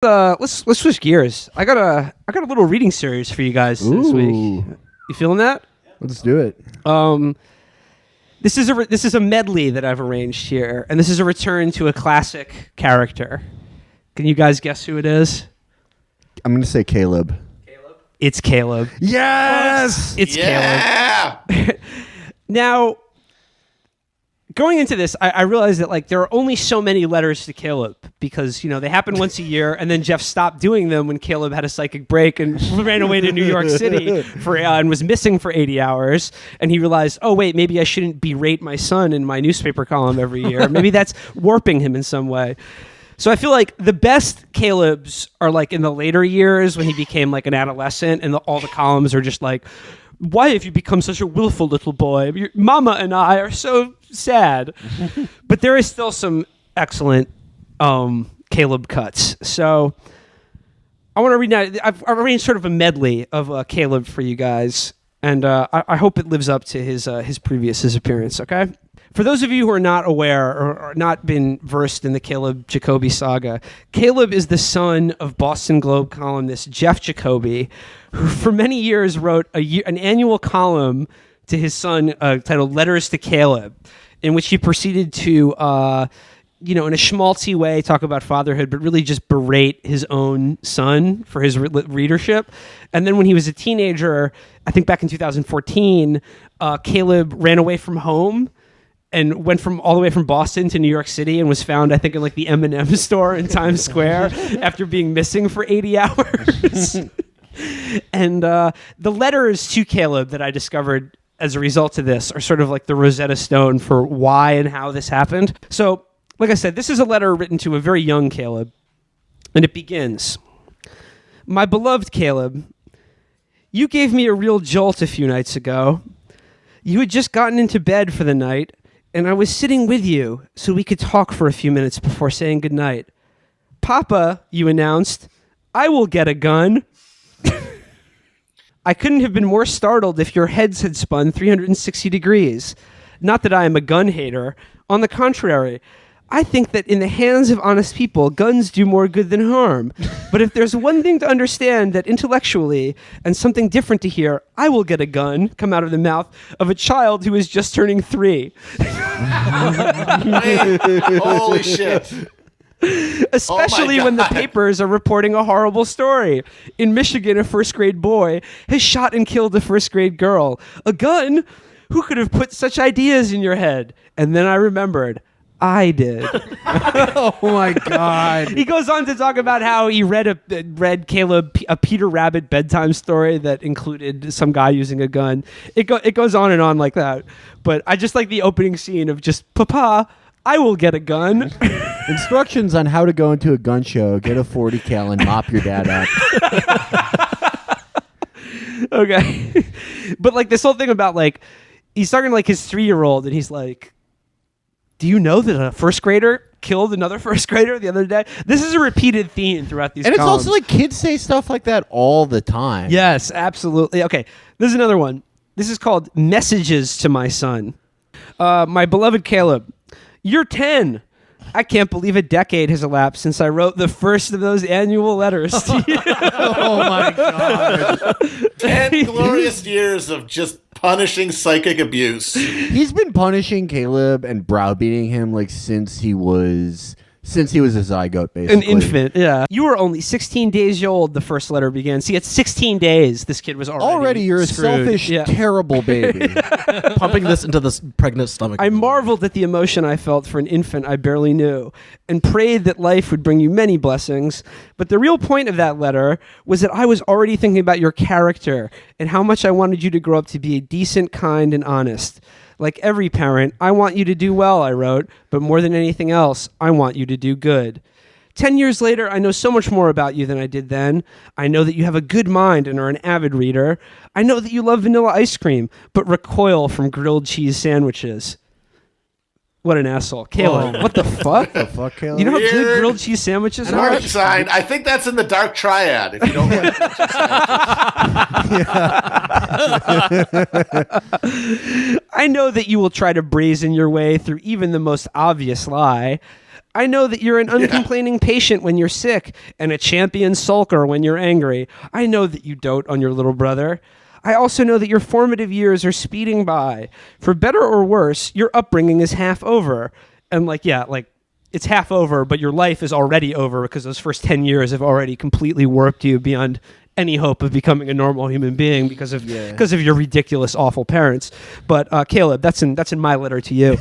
Let's switch gears. I got a little reading series for you guys this week. You feeling that? Let's do it. This is a medley that I've arranged here, and this is a return to a classic character. Can you guys guess who it is? I'm going to say Caleb. It's Caleb. Yes! It's Caleb. Now, going into this, I realized that there are only so many letters to Caleb because, they happen once a year, and then Jeff stopped doing them when Caleb had a psychic break and ran away to New York City and was missing for 80 hours. And he realized, oh, wait, maybe I shouldn't berate my son in my newspaper column every year. Maybe that's warping him in some way. So I feel like the best Calebs are in the later years when he became an adolescent, and all the columns are just why have you become such a willful little boy? Your mama and I are so sad. But there is still some excellent Caleb cuts. So I want to read now. I've arranged sort of a medley of Caleb for you guys, and I hope it lives up to his previous appearance, okay? For those of you who are not aware or not been versed in the Caleb Jacoby saga, Caleb is the son of Boston Globe columnist Jeff Jacoby, who for many years wrote an annual column to his son titled Letters to Caleb, in which he proceeded to, in a schmaltzy way, talk about fatherhood, but really just berate his own son for his readership. And then when he was a teenager, I think back in 2014, Caleb ran away from home and went all the way from Boston to New York City and was found, I think, in the M&M store in Times Square after being missing for 80 hours. And the letters to Caleb that I discovered as a result of this are sort of the Rosetta Stone for why and how this happened. So, like I said, this is a letter written to a very young Caleb, and it begins, "My beloved Caleb, you gave me a real jolt a few nights ago. You had just gotten into bed for the night, and I was sitting with you so we could talk for a few minutes before saying goodnight. Papa, you announced, I will get a gun." I couldn't have been more startled if your heads had spun 360 degrees. Not that I am a gun hater. On the contrary, I think that in the hands of honest people, guns do more good than harm. But if there's one thing to understand that intellectually, and something different to hear, I will get a gun come out of the mouth of a child who is just turning 3. Holy shit. Especially when the papers are reporting a horrible story. In Michigan, a first-grade boy has shot and killed a first-grade girl. A gun? Who could have put such ideas in your head? And then I remembered. I did. Oh my God. He goes on to talk about how he read Caleb a Peter Rabbit bedtime story that included some guy using a gun. It goes on and on like that. But I just like the opening scene of just, Papa, I will get a gun. Instructions on how to go into a gun show. Get a 40 cal and mop your dad up. Okay. But this whole thing about he's talking to his 3-year-old, and he's like, do you know that a first grader killed another first grader the other day? This is a repeated theme throughout these columns. And it's also kids say stuff like that all the time. Yes, absolutely. Okay, this is another one. This is called Messages to My Son. My beloved Caleb, you're 10. I can't believe a decade has elapsed since I wrote the first of those annual letters to you. Oh my God. 10 glorious years of just punishing psychic abuse. He's been punishing Caleb and browbeating him since he was a zygote, basically. An infant, yeah. You were only 16 days old the first letter began. See, at 16 days, this kid was already you're screwed. A selfish, terrible baby. Pumping this into this pregnant stomach. I marveled at the emotion I felt for an infant I barely knew and prayed that life would bring you many blessings. But the real point of that letter was that I was already thinking about your character and how much I wanted you to grow up to be decent, kind, and honest. Like every parent, I want you to do well, I wrote, but more than anything else, I want you to do good. 10 years later, I know so much more about you than I did then. I know that you have a good mind and are an avid reader. I know that you love vanilla ice cream, but recoil from grilled cheese sandwiches. What an asshole. Caleb, what the fuck? What the fuck, Caleb? You know how good grilled cheese sandwiches are? Mark sign. I think that's in the dark triad, if you don't like I know that you will try to brazen your way through even the most obvious lie. I know that you're an uncomplaining patient when you're sick and a champion sulker when you're angry. I know that you dote on your little brother. I also know that your formative years are speeding by. For better or worse, your upbringing is half over. And it's half over, but your life is already over because those first 10 years have already completely warped you beyond any hope of becoming a normal human being because of your ridiculous, awful parents. But Caleb, that's in my letter to you.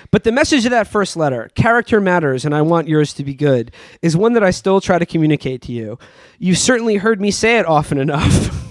But the message of that first letter, character matters, and I want yours to be good, is one that I still try to communicate to you. You've certainly heard me say it often enough.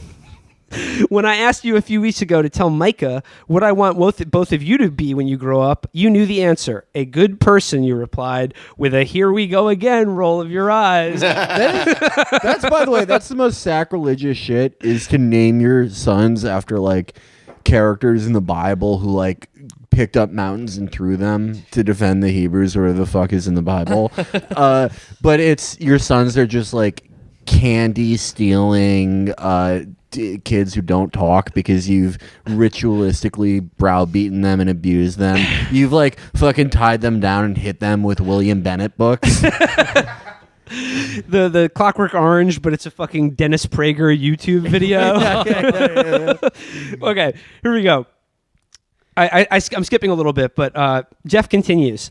When I asked you a few weeks ago to tell Micah what I want both of you to be when you grow up, you knew the answer. A good person, you replied, with a here we go again roll of your eyes. That's, by the way, that's the most sacrilegious shit, is to name your sons after, like, characters in the Bible who, like, picked up mountains and threw them to defend the Hebrews, or whatever the fuck is in the Bible. But it's, your sons are just, like, candy stealing kids who don't talk because you've ritualistically browbeaten them and abused them. You've like fucking tied them down and hit them with William Bennett books. The Clockwork Orange, but it's a fucking Dennis Prager YouTube video. Okay, here we go. I'm skipping a little bit, but Jeff continues.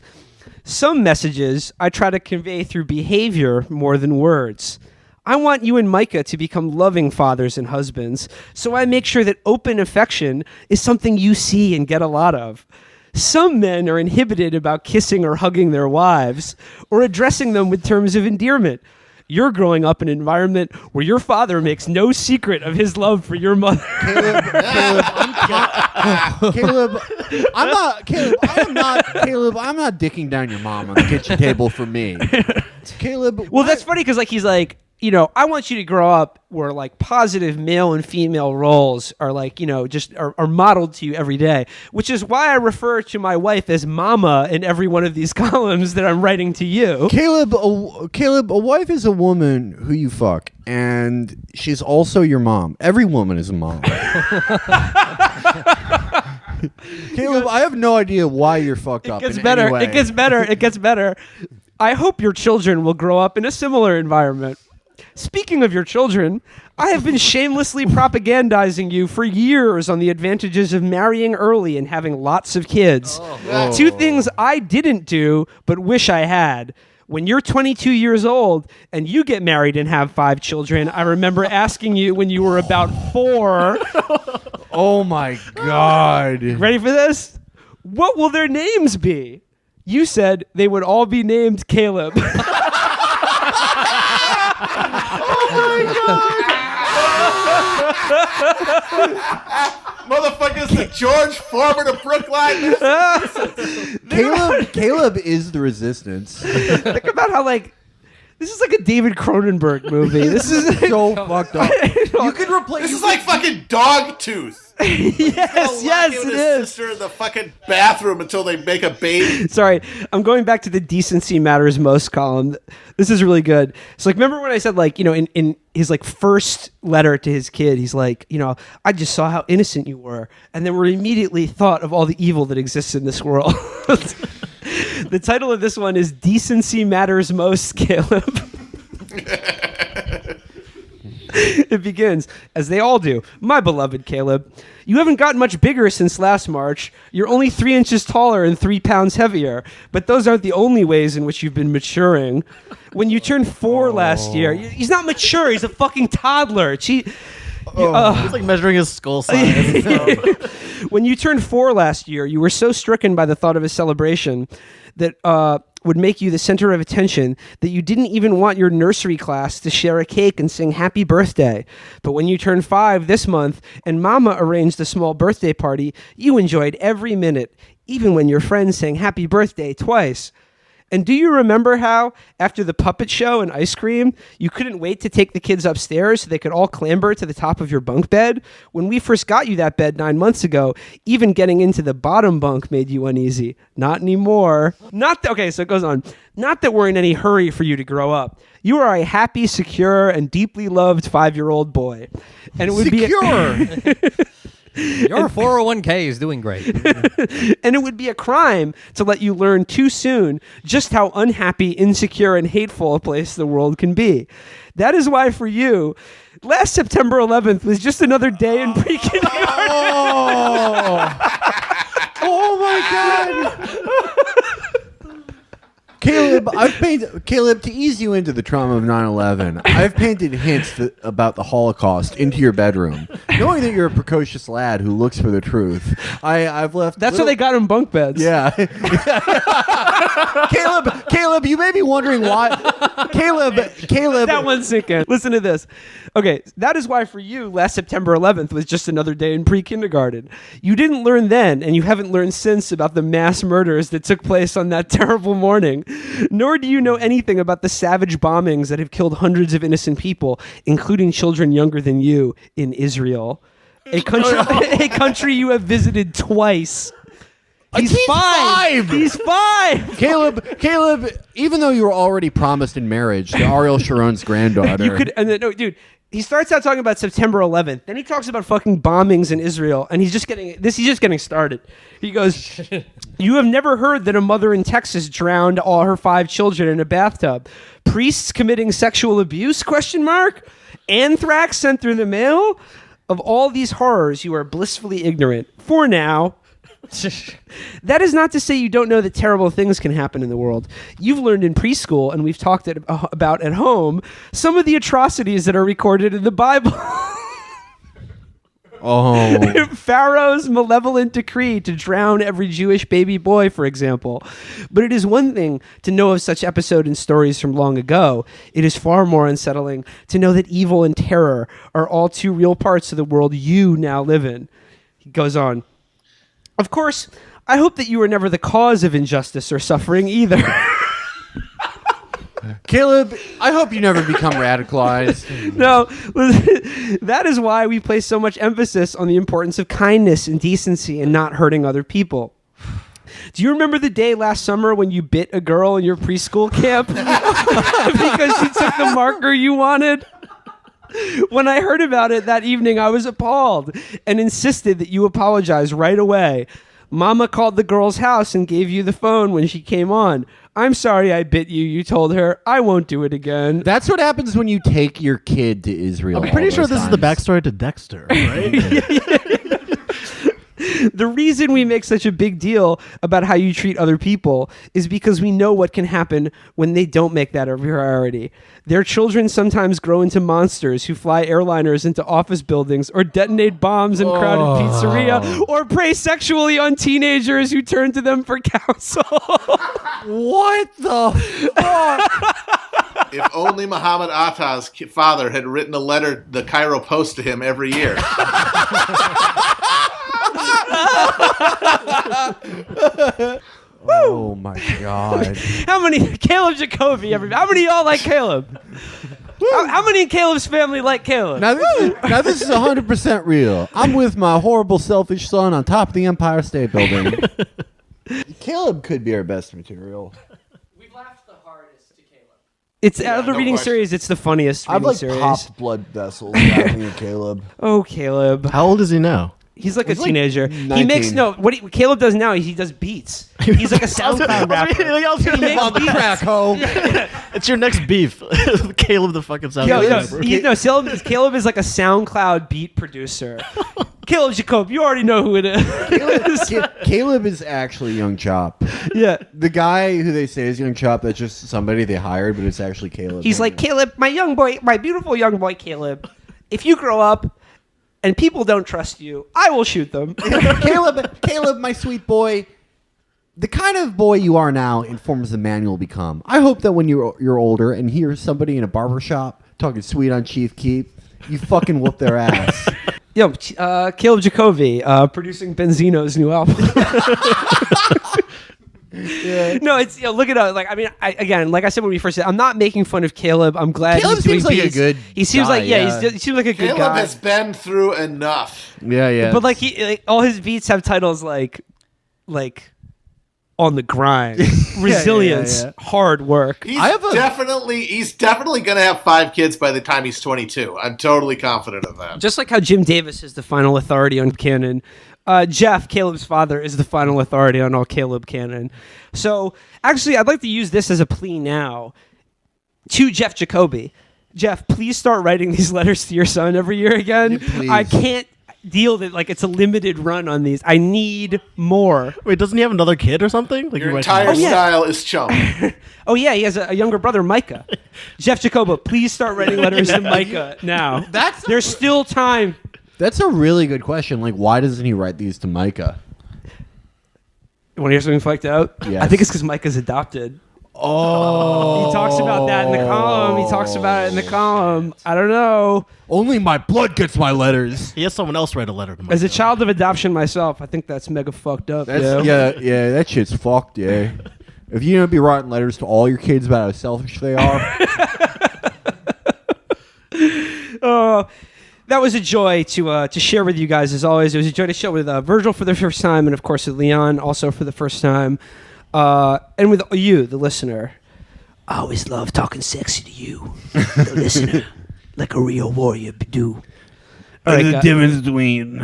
Some messages I try to convey through behavior more than words. I want you and Micah to become loving fathers and husbands, so I make sure that open affection is something you see and get a lot of. Some men are inhibited about kissing or hugging their wives or addressing them with terms of endearment. You're growing up in an environment where your father makes no secret of his love for your mother. Caleb, I'm not dicking down your mom on the kitchen table for me. Caleb. Well, that's funny because he's like, I want you to grow up where like positive male and female roles are like, just are modeled to you every day, which is why I refer to my wife as mama in every one of these columns that I'm writing to you. Caleb, a wife is a woman who you fuck, and she's also your mom. Every woman is a mom. Caleb, I have no idea why you're fucked up. It gets better. Any way. It gets better. I hope your children will grow up in a similar environment. Speaking of your children, I have been shamelessly propagandizing you for years on the advantages of marrying early and having lots of kids. Two things I didn't do but wish I had. When you're 22 years old and you get married and have 5 children, I remember asking you when you were about 4. Oh my God. Ready for this? What will their names be? You said they would all be named Caleb. Motherfuckers, the George Foreman of Brookline. Caleb is the resistance. Think about how this is like a David Cronenberg movie. This is so fucked up. You could replace. This is like fucking Dogtooth. yes, it is. Sister in the fucking bathroom until they make a baby. Sorry, I'm going back to the decency matters most column. This is really good. So remember when I said in his first letter to his kid, he's like, I just saw how innocent you were, and then we immediately thought of all the evil that exists in this world. The title of this one is Decency Matters Most, Caleb. It begins, as they all do. My beloved Caleb, you haven't gotten much bigger since last March. You're only 3 inches taller and 3 pounds heavier, but those aren't the only ways in which you've been maturing. When you turned 4 last year, he's not mature, he's a fucking toddler. It's like measuring his skull size. When you turned 4 last year, you were so stricken by the thought of a celebration that would make you the center of attention that you didn't even want your nursery class to share a cake and sing happy birthday. But when you turned 5 this month and Mama arranged a small birthday party, you enjoyed every minute, even when your friends sang happy birthday twice. And do you remember how, after the puppet show and ice cream, you couldn't wait to take the kids upstairs so they could all clamber to the top of your bunk bed? When we first got you that bed 9 months ago, even getting into the bottom bunk made you uneasy. Not anymore. Okay, so it goes on. Not that we're in any hurry for you to grow up. You are a happy, secure, and deeply loved 5-year-old boy. And it would secure. Your 401k is doing great. And it would be a crime to let you learn too soon just how unhappy, insecure, and hateful a place the world can be. That is why for you, last September 11th was just another day in pre-kindergarten. Oh my God. Caleb, to ease you into the trauma of 9/11, I've painted hints about the Holocaust into your bedroom. Knowing that you're a precocious lad who looks for the truth, I've left... That's how they got in bunk beds. Yeah. Caleb, you may be wondering why... Caleb... That one's sinking. Listen to this. Okay, that is why for you, last September 11th was just another day in pre-kindergarten. You didn't learn then, and you haven't learned since about the mass murders that took place on that terrible morning. Nor do you know anything about the savage bombings that have killed hundreds of innocent people, including children younger than you, in Israel. A country you have visited twice. He's five. He's 5. Caleb, even though you were already promised in marriage to Ariel Sharon's granddaughter. No, dude. He starts out talking about September 11th. Then he talks about fucking bombings in Israel, and he's just getting started. He goes, "You have never heard that a mother in Texas drowned all her 5 children in a bathtub. Priests committing sexual abuse? ? Anthrax sent through the mail? Of all these horrors, you are blissfully ignorant. For now." That is not to say you don't know that terrible things can happen in the world. You've learned in preschool, and we've talked about at home, some of the atrocities that are recorded in the Bible. Pharaoh's malevolent decree to drown every Jewish baby boy, for example. But it is one thing to know of such episodes and stories from long ago. It is far more unsettling to know that evil and terror are all too real parts of the world you now live in. He goes on. Of course, I hope that you are never the cause of injustice or suffering either. Caleb, I hope you never become radicalized. No, that is why we place so much emphasis on the importance of kindness and decency and not hurting other people. Do you remember the day last summer when you bit a girl in your preschool camp because she took the marker you wanted? When I heard about it that evening, I was appalled and insisted that you apologize right away. Mama called the girl's house and gave you the phone when she came on. I'm sorry I bit you, you told her. I won't do it again. That's what happens when you take your kid to Israel. I'm pretty sure this is the backstory to Dexter, right? The reason we make such a big deal about how you treat other people is because we know what can happen when they don't make that a priority. Their children sometimes grow into monsters who fly airliners into office buildings or detonate bombs in crowded pizzeria or prey sexually on teenagers who turn to them for counsel. What the fuck? If only Muhammad Atta's father had written a letter, the Cairo Post, to him every year. Oh my God. How many? Caleb Jacoby, everybody. How many of y'all like Caleb? How many in Caleb's family like Caleb? Now this is 100% real. I'm with my horrible, selfish son on top of the Empire State Building. Caleb could be our best material. We've laughed the hardest to Caleb. It's out of the no reading question. series. It's the funniest I've reading series. popped blood vessels laughing at Caleb. Oh, Caleb. How old is he now? He's like a like teenager. He 19. makes what Caleb does now. He does beats. He's like a SoundCloud rapper. He makes On the beats. crack, ho. It's your next beef. Caleb the fucking sound. Caleb is like a SoundCloud beat producer. Caleb Jacob, you already know who it is. Caleb is actually Young Chop. Yeah. The guy who they say is Young Chop, that's just somebody they hired, but it's actually Caleb. He's like, Caleb, my young boy, my beautiful young boy, Caleb. If you grow up and people don't trust you, I will shoot them. Caleb, my sweet boy, the kind of boy you are now informs the man you'll become. I hope that when you're older and hear somebody in a barbershop talking sweet on Chief Keef, you fucking whoop their ass. Yo, Caleb Jacoby, producing Benzino's new album. Yeah. No, it's look it up. Like, I mean, like I said when we first said, I'm not making fun of Caleb. I'm glad Caleb he's doing seems like a beats. good He seems guy, like yeah. he seems like a good Caleb guy. has been through enough. Yeah. But like all his beats have titles like on the grind, resilience, hard work. He's definitely going to have 5 kids by the time he's 22. I'm totally confident of that. Just like how Jim Davis is the final authority on canon, Jeff, Caleb's father, is the final authority on all Caleb canon. So, actually, I'd like to use this as a plea now to Jeff Jacoby. Jeff, please start writing these letters to your son every year again. Please. I can't deal that like it's a limited run on these. I need more. Wait, doesn't he have another kid or something? Like Your entire style is chum. Oh yeah, he has a younger brother, Micah. Jeff Jacobo, please start writing letters to Micah now. There's still time. That's a really good question. Like, why doesn't he write these to Micah? You want to hear something flaked out? Yes. I think it's because Micah's adopted. Oh. He talks about that in the column. I don't know. Only my blood gets my letters. He has someone else write a letter to him. As a child of adoption myself, I think that's mega fucked up. That's, yeah, that shit's fucked, yeah. If you're going to be writing letters to all your kids about how selfish they are. That was a joy to share with you guys, as always. It was a joy to share with Virgil for the first time, and of course with Leon also for the first time. And with you, the listener. I always love talking sexy to you, the listener, like a real warrior do. The difference between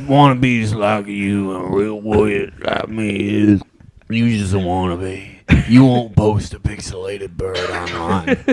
wannabes like you and a real warrior like me is you just a wannabe. You won't post a pixelated bird online.